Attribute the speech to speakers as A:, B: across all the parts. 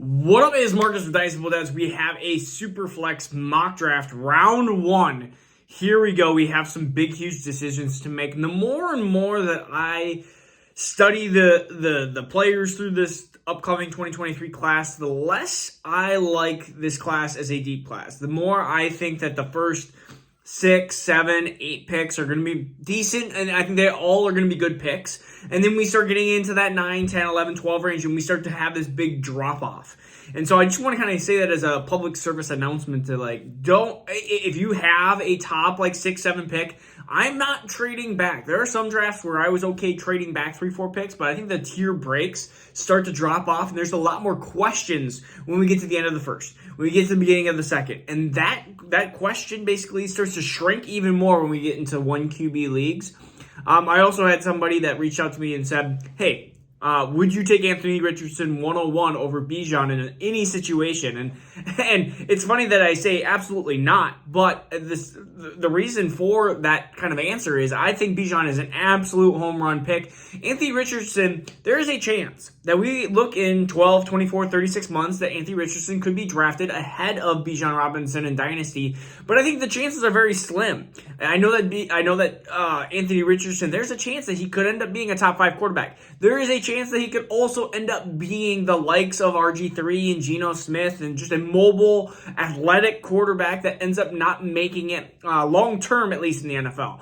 A: What up, is Marcus with Dynasty Dads. We have a Superflex mock draft, round one. Here we go. We have some big, huge decisions to make. And the more and more that I study the players through this upcoming 2023 class, the less I like this class as a deep class. The more I think that the first 6, 7, 8 picks are going to be decent, and I think they all are going to be good picks. And then we start getting into that 9, 10, 11, 12 range, and we start to have this big drop-off. And so I just want to kind of say that as a public service announcement to, if you have a top, 6, 7 pick, I'm not trading back. There are some drafts where I was okay trading back 3, 4 picks, but I think the tier breaks start to drop off, and there's a lot more questions when we get to the end of the first, when we get to the beginning of the second. And that question basically starts to shrink even more when we get into 1 QB leagues. I also had somebody that reached out to me and said, hey, would you take Anthony Richardson 101 over Bijan in any situation? And it's funny that I say absolutely not, but the reason for that kind of answer is I think Bijan is an absolute home run pick. Anthony Richardson, there is a chance that we look in 12, 24, 36 months that Anthony Richardson could be drafted ahead of Bijan Robinson in Dynasty, but I think the chances are very slim. I know that Anthony Richardson, there's a chance that he could end up being a top 5 quarterback. There is a chance that he could also end up being the likes of RG3 and Geno Smith and just a mobile, athletic quarterback that ends up not making it long-term, at least in the NFL.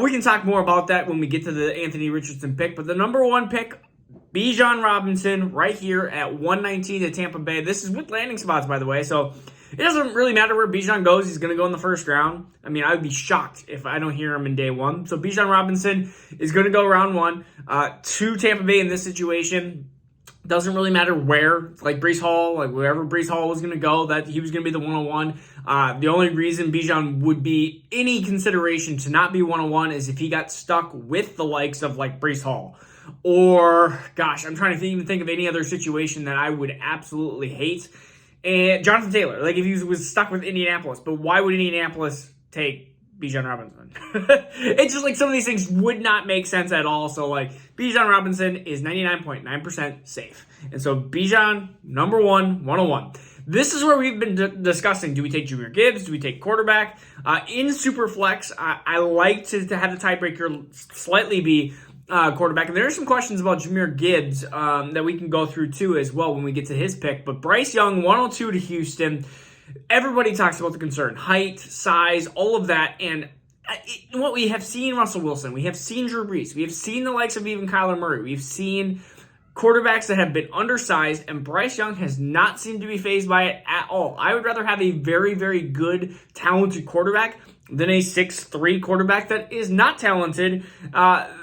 A: We can talk more about that when we get to the Anthony Richardson pick, but the number 1 pick, Bijan Robinson, right here at 119 to Tampa Bay. This is with landing spots, by the way, so it doesn't really matter where Bijan goes. He's going to go in the first round. I mean, I would be shocked if I don't hear him in day 1. So Bijan Robinson is going to go round 1 to Tampa Bay in this situation. Doesn't really matter where, like Breece Hall, wherever Breece Hall was going to go, that he was going to be the 101. The only reason Bijan would be any consideration to not be 101 is if he got stuck with the likes of Breece Hall. Or, gosh, I'm trying to even think of any other situation that I would absolutely hate. And Jonathan Taylor, if he was stuck with Indianapolis, but why would Indianapolis take Bijan Robinson? It's just some of these things would not make sense at all. So Bijan Robinson is 99.9% safe. And so Bijan, number 1, 101. This is where we've been discussing. Do we take Jahmyr Gibbs? Do we take quarterback? In Superflex, I like to have the tiebreaker slightly be quarterback. And there are some questions about Jahmyr Gibbs that we can go through too as well when we get to his pick. But Bryce Young, 102 to Houston. Everybody talks about the concern. Height, size, all of that. And what we have seen Russell Wilson. We have seen Drew Brees. We have seen the likes of even Kyler Murray. We've seen quarterbacks that have been undersized, and Bryce Young has not seemed to be fazed by it at all. I would rather have a very, very good, talented quarterback than a 6'3" quarterback that is not talented. Bryce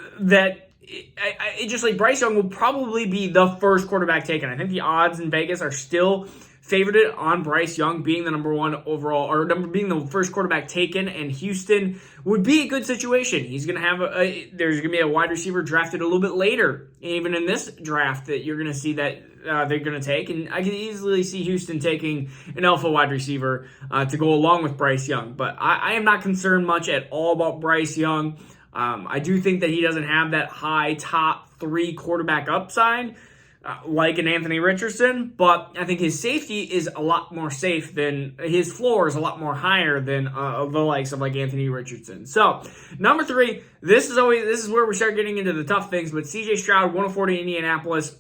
A: Young will probably be the first quarterback taken. I think the odds in Vegas are still favored it on Bryce Young being the number 1 overall, or being the first quarterback taken, and Houston would be a good situation. He's going to have there's going to be a wide receiver drafted a little bit later, even in this draft, that you're going to see that they're going to take, and I can easily see Houston taking an alpha wide receiver to go along with Bryce Young, but I am not concerned much at all about Bryce Young. I do think that he doesn't have that high top 3 quarterback upside like an Anthony Richardson, but I think his safety is a lot more safe than his floor is a lot more higher than the likes of Anthony Richardson. So number 3, this is where we start getting into the tough things. But CJ Stroud, 104 to Indianapolis.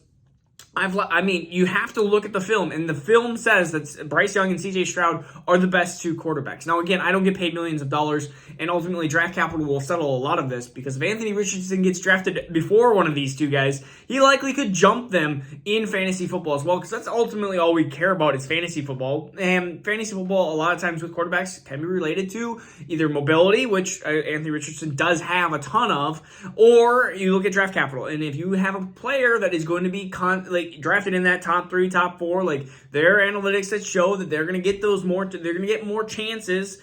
A: You have to look at the film, and the film says that Bryce Young and CJ Stroud are the best 2 quarterbacks. Now, again, I don't get paid millions of dollars, and ultimately draft capital will settle a lot of this, because if Anthony Richardson gets drafted before one of these 2 guys, he likely could jump them in fantasy football as well, because that's ultimately all we care about is fantasy football. And fantasy football, a lot of times with quarterbacks, can be related to either mobility, which Anthony Richardson does have a ton of, or you look at draft capital. And if you have a player that is going to be drafted in that top 3, top 4, there are analytics that show that they're going to get they're going to get more chances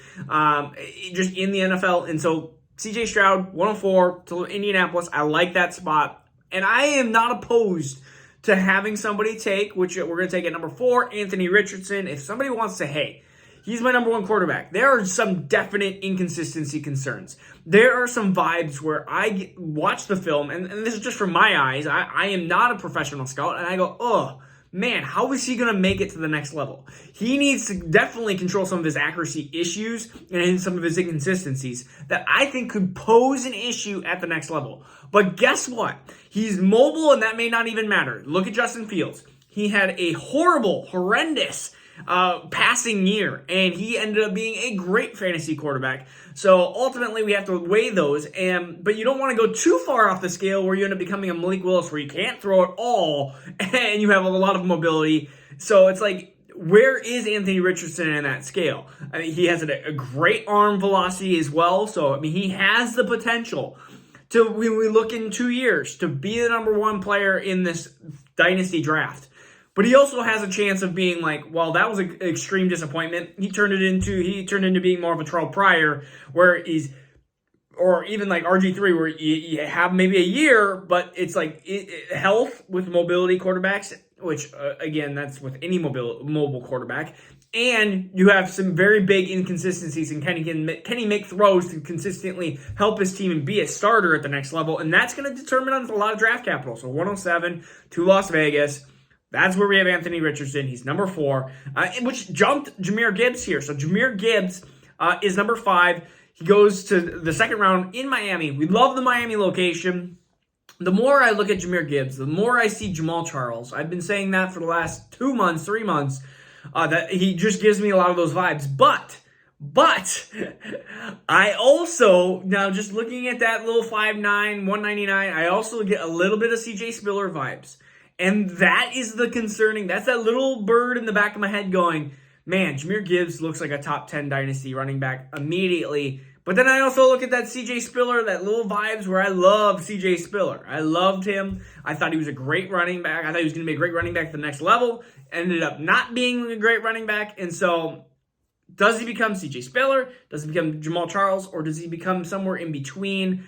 A: just in the NFL. And so CJ Stroud, 104 to Indianapolis, I like that spot. And I am not opposed to having somebody take, which we're going to take at number 4, Anthony Richardson. If somebody wants to, hey, he's my number 1 quarterback, there are some definite inconsistency concerns. There are some vibes where I watch the film, and this is just from my eyes. I am not a professional scout, and I go, oh, man, how is he going to make it to the next level? He needs to definitely control some of his accuracy issues and some of his inconsistencies that I think could pose an issue at the next level. But guess what? He's mobile, and that may not even matter. Look at Justin Fields. He had a horrendous passing year, and he ended up being a great fantasy quarterback. So ultimately, we have to weigh those, but you don't want to go too far off the scale where you end up becoming a Malik Willis where you can't throw it all, and you have a lot of mobility. So it's like, where is Anthony Richardson in that scale? I mean, he has a great arm velocity as well, so I mean, he has the potential to, when we look in 2 years, to be the number one player in this Dynasty draft. But he also has a chance of being like, well, that was an extreme disappointment. He turned into being more of a Terrell Pryor, where he's, or even like RG3, where you have maybe a year, but it's like health with mobility quarterbacks, which again, that's with any mobile quarterback. And you have some very big inconsistencies, and can he make throws to consistently help his team and be a starter at the next level? And that's going to determine on a lot of draft capital. So 107 to Las Vegas. That's where we have Anthony Richardson. He's number 4, which jumped Jahmyr Gibbs here. So Jahmyr Gibbs is number 5. He goes to the second round in Miami. We love the Miami location. The more I look at Jahmyr Gibbs, the more I see Jamaal Charles. I've been saying that for the last 2 months, 3 months, that he just gives me a lot of those vibes. But I also, now just looking at that little 5'9", 199, I also get a little bit of CJ Spiller vibes. And that is the concerning, that's that little bird in the back of my head going, man, Jahmyr Gibbs looks like a top 10 Dynasty running back immediately. But then I also look at that CJ Spiller, that little vibes where I love CJ Spiller. I loved him. I thought he was a great running back. I thought he was going to be a great running back at the next level. Ended up not being a great running back. And so, does he become CJ Spiller? Does he become Jamaal Charles? Or does he become somewhere in between?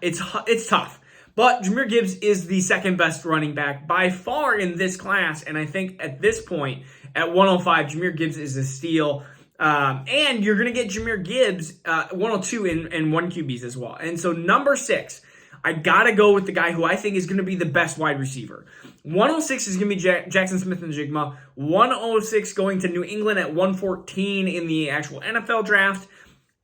A: It's tough. But Jahmyr Gibbs is the second best running back by far in this class. And I think at this point, at 105, Jahmyr Gibbs is a steal. And you're going to get Jahmyr Gibbs 102 in 1 QBs as well. And so number 6, I got to go with the guy who I think is going to be the best wide receiver. 106 is going to be Jaxon Smith-Njigba. 106 going to New England at 114 in the actual NFL draft.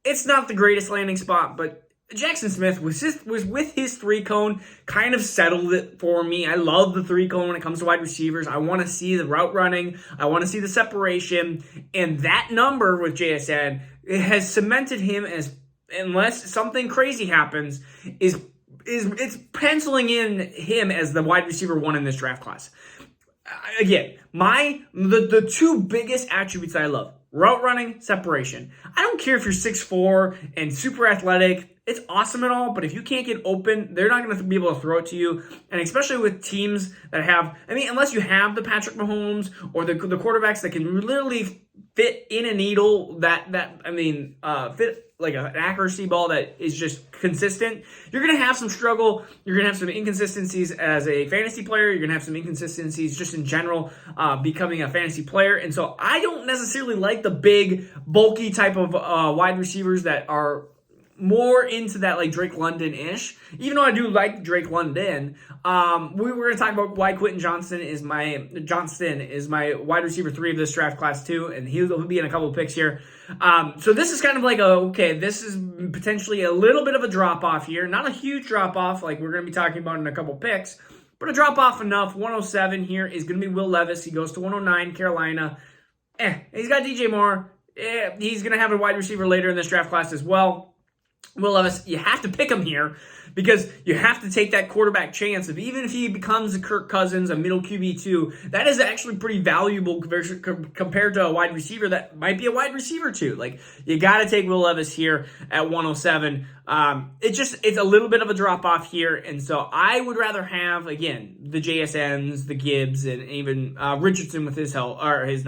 A: It's not the greatest landing spot, but Jaxon Smith was with his 3-cone, kind of settled it for me. I love the 3-cone when it comes to wide receivers. I want to see the route running. I want to see the separation. And that number with JSN, it has cemented him as, unless something crazy happens, it's penciling in him as the wide receiver 1 in this draft class. Again, the 2 biggest attributes I love: route running, separation. I don't care if you're 6'4" and super athletic. It's awesome and all, but if you can't get open, they're not going to be able to throw it to you. And especially with teams that have, I mean, unless you have the Patrick Mahomes or the quarterbacks that can literally fit in a needle, fit like an accuracy ball that is just consistent, you're going to have some struggle. You're going to have some inconsistencies as a fantasy player. You're going to have some inconsistencies just in general becoming a fantasy player. And so I don't necessarily like the big, bulky type of wide receivers that are more into that like Drake London-ish, even though I do like Drake London. We were going to talk about why Quentin Johnston is my wide receiver 3 of this draft class too, and he'll be in a couple of picks here. So this is kind of like this is potentially a little bit of a drop-off here. Not a huge drop-off like we're going to be talking about in a couple picks, but a drop-off enough. 107 here is going to be Will Levis. He goes to 109, Carolina. He's got DJ Moore. He's going to have a wide receiver later in this draft class as well. Will Levis, you have to pick him here because you have to take that quarterback chance of, even if he becomes a Kirk Cousins, a middle QB2, that is actually pretty valuable compared to a wide receiver that might be a wide receiver too. Like, you got to take Will Levis here at 107. It's a little bit of a drop off here, and so I would rather have, again, the JSNs, the Gibbs, and even Richardson with his health, or his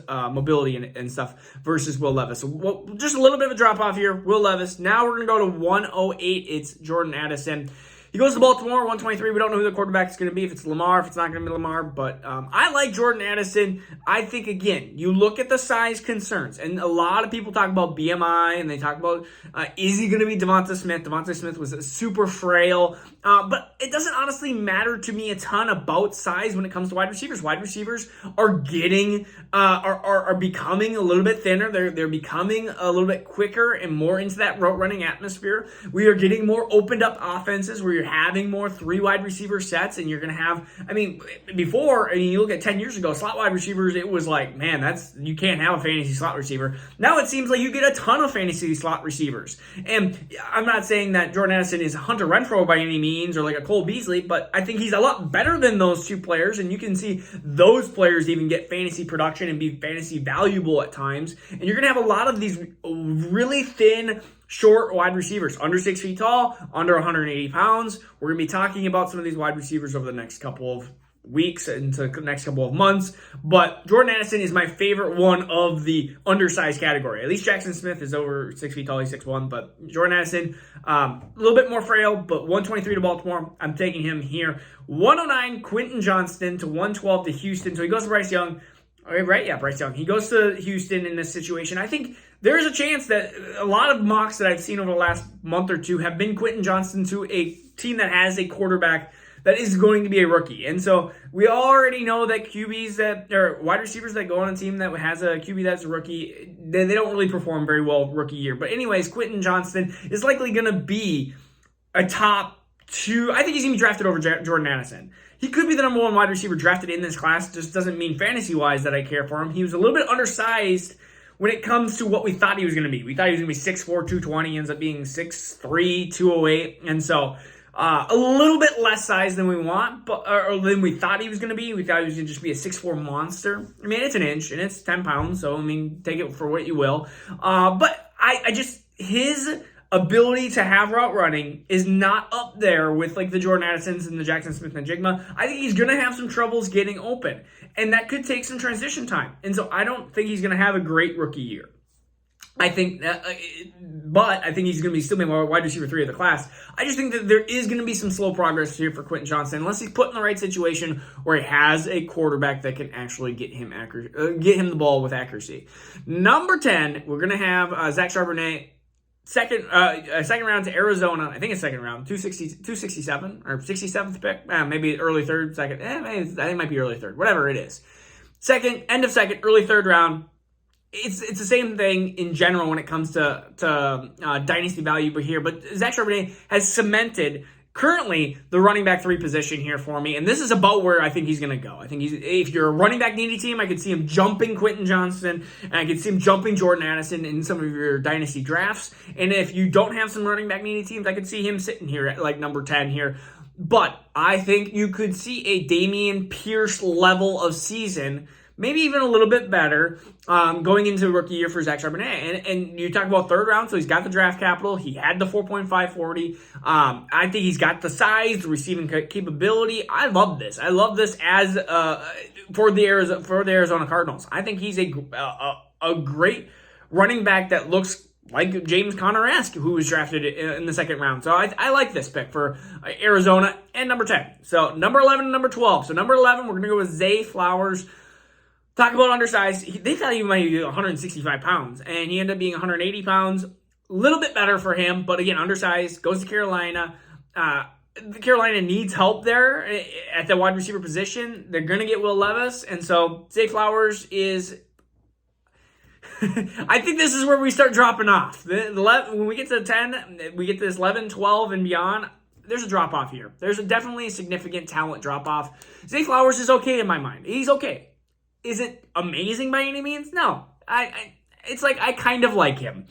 A: mobility and stuff versus Will Levis. So just a little bit of a drop off here. Will Levis. Now we're gonna go to 108. It's Jordan Addison. He goes to Baltimore, 123. We don't know who the quarterback is going to be, if it's Lamar, if it's not going to be Lamar. But I like Jordan Addison. I think, again, you look at the size concerns. And a lot of people talk about BMI, and they talk about, is he going to be Devonta Smith? Devonta Smith was super frail. But it doesn't honestly matter to me a ton about size when it comes to wide receivers. Wide receivers are getting, are becoming a little bit thinner. They're becoming a little bit quicker and more into that route running atmosphere. We are getting more opened up offenses where you're having more 3 wide receiver sets, and you're going to have, before, you look at 10 years ago, slot wide receivers, it was like, man, you can't have a fantasy slot receiver. Now it seems like you get a ton of fantasy slot receivers. And I'm not saying that Jordan Addison is Hunter Renfrow by any means, or like a Cole Beasley, but I think he's a lot better than those 2 players, and you can see those players even get fantasy production and be fantasy valuable at times. And you're going to have a lot of these really thin, short wide receivers, under 6 feet tall, under 180 pounds. We're going to be talking about some of these wide receivers over the next couple of weeks into the next couple of months. But Jordan Addison is my favorite one of the undersized category. At least Jaxon Smith is over 6 feet tall. He's 6'1". But Jordan Addison, a little bit more frail, but 123 to Baltimore. I'm taking him here. 109, Quentin Johnston to 112 to Houston. So he goes to Bryce Young. Okay, right? Yeah, Bryce Young. He goes to Houston in this situation. I think there's a chance that a lot of mocks that I've seen over the last month or two have been Quentin Johnston to a team that has a quarterback that is going to be a rookie. And so we already know that wide receivers that go on a team that has a QB that's a rookie, they don't really perform very well rookie year. But anyways, Quentin Johnston is likely going to be a top 2. I think he's going to be drafted over Jordan Addison. He could be the number 1 wide receiver drafted in this class. Just doesn't mean fantasy-wise that I care for him. He was a little bit undersized when it comes to what we thought he was going to be. We thought he was going to be 6'4", 220. He ends up being 6'3", 208. And so a little bit less size than we want, or than we thought he was going to be. We thought he was going to just be a 6'4" monster. It's an inch, and it's 10 pounds. So, take it for what you will. But his ability to have route running is not up there with like the Jordan Addisons and the Jaxon Smith-Njigba. I think he's going to have some troubles getting open, and that could take some transition time. And so I don't think he's going to have a great rookie year. I think that, but I think he's going to be still be wide receiver 3 of the class. I just think that there is going to be some slow progress here for Quentin Johnston, unless he's put in the right situation where he has a quarterback that can actually get him the ball with accuracy. Number 10, we're going to have Zach Charbonnet. Second round to Arizona. I think it's second round, 267 or 67th pick. Maybe early third, second. I think it might be early third. Whatever it is. End of second, early third round. It's the same thing in general when it comes to dynasty value here. But Zach Charbonnet has cemented currently the running back 3 position here for me, and this is about where I think he's going to go. I think if you're a running back needy team, I could see him jumping Quentin Johnston, and I could see him jumping Jordan Addison in some of your dynasty drafts. And if you don't have some running back needy teams, I could see him sitting here at like number 10 here. But I think you could see a Dameon Pierce level of season, maybe even a little bit better, going into rookie year for Zach Charbonnet. And you talk about third round, so he's got the draft capital. He had the 4.540. I think he's got the size, the receiving capability. I love this. I love this as for the Arizona Cardinals. I think he's a great running back that looks like James Conner-esque, who was drafted in the second round. So I like this pick for Arizona and number 10. So number 11 and number 12. So number 11, we're going to go with Zay Flowers. Talk about undersized. They thought he might be 165 pounds, and he ended up being 180 pounds. A little bit better for him, but again, undersized. Goes to Carolina. Carolina needs help there at the wide receiver position. They're going to get Will Levis, and so Zay Flowers is... I think this is where we start dropping off. When we get to 10, we get to this 11, 12, and beyond, there's a drop-off here. There's definitely a significant talent drop-off. Zay Flowers is okay in my mind. He's okay. Is it amazing by any means? No. It's like I kind of like him.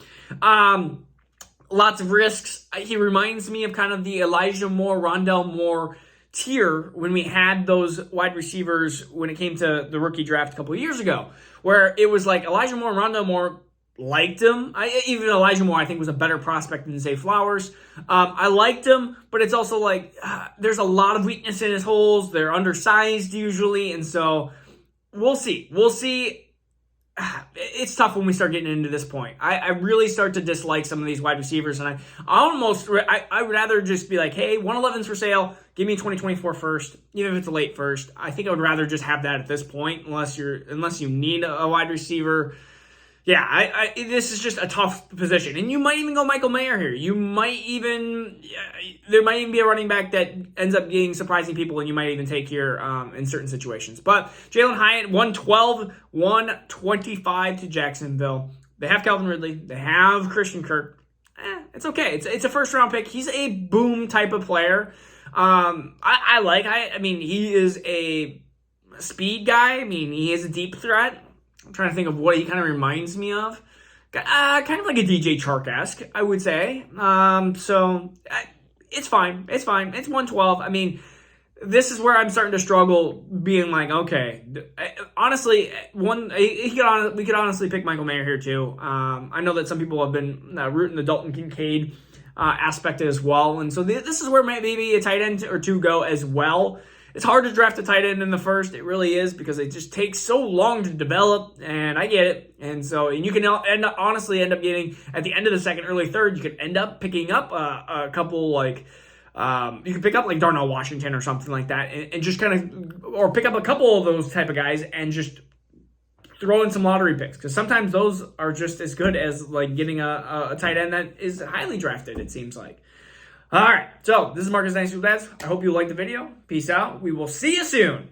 A: Lots of risks. He reminds me of kind of the Elijah Moore, Rondell Moore tier when we had those wide receivers when it came to the rookie draft a couple of years ago, where it was like Elijah Moore and Rondell Moore liked him. Even Elijah Moore, I think, was a better prospect than Zay Flowers. I liked him, but it's also like there's a lot of weakness in his holes. They're undersized usually, and so... We'll see. it's tough when we start getting into this point. I really start to dislike some of these wide receivers, and I would rather just be like, hey, 111's for sale. Give me a 2024 first, even if it's a late first. I think I would rather just have that at this point, unless you need a wide receiver. Yeah, this is just a tough position. And you might even go Michael Mayer here. There might even be a running back that ends up getting surprising people, and you might even take here in certain situations. But Jalin Hyatt, 112, 125 to Jacksonville. They have Calvin Ridley. They have Christian Kirk. It's okay. It's a first-round pick. He's a boom type of player. I mean, he is a speed guy. I mean, he is a deep threat. I'm trying to think of what he kind of reminds me of. Kind of like a DJ Chark-esque, I would say. So it's fine. It's fine. It's 112. I mean, this is where I'm starting to struggle being like, okay. Honestly, we could honestly pick Michael Mayer here too. I know that some people have been rooting the Dalton Kincaid aspect as well. And so this is where maybe a tight end or two go as well. It's hard to draft a tight end in the first. It really is, because it just takes so long to develop, and I get it. And you can honestly end up getting, at the end of the second, early third, you could end up picking up a couple, like, you could pick up like Darnell Washington or something like that, and just kind of, or pick up a couple of those type of guys and just throw in some lottery picks, because sometimes those are just as good as like getting a tight end that is highly drafted, it seems like. All right, so this is Marcus Dynasty with Dads. I hope you liked the video. Peace out. We will see you soon.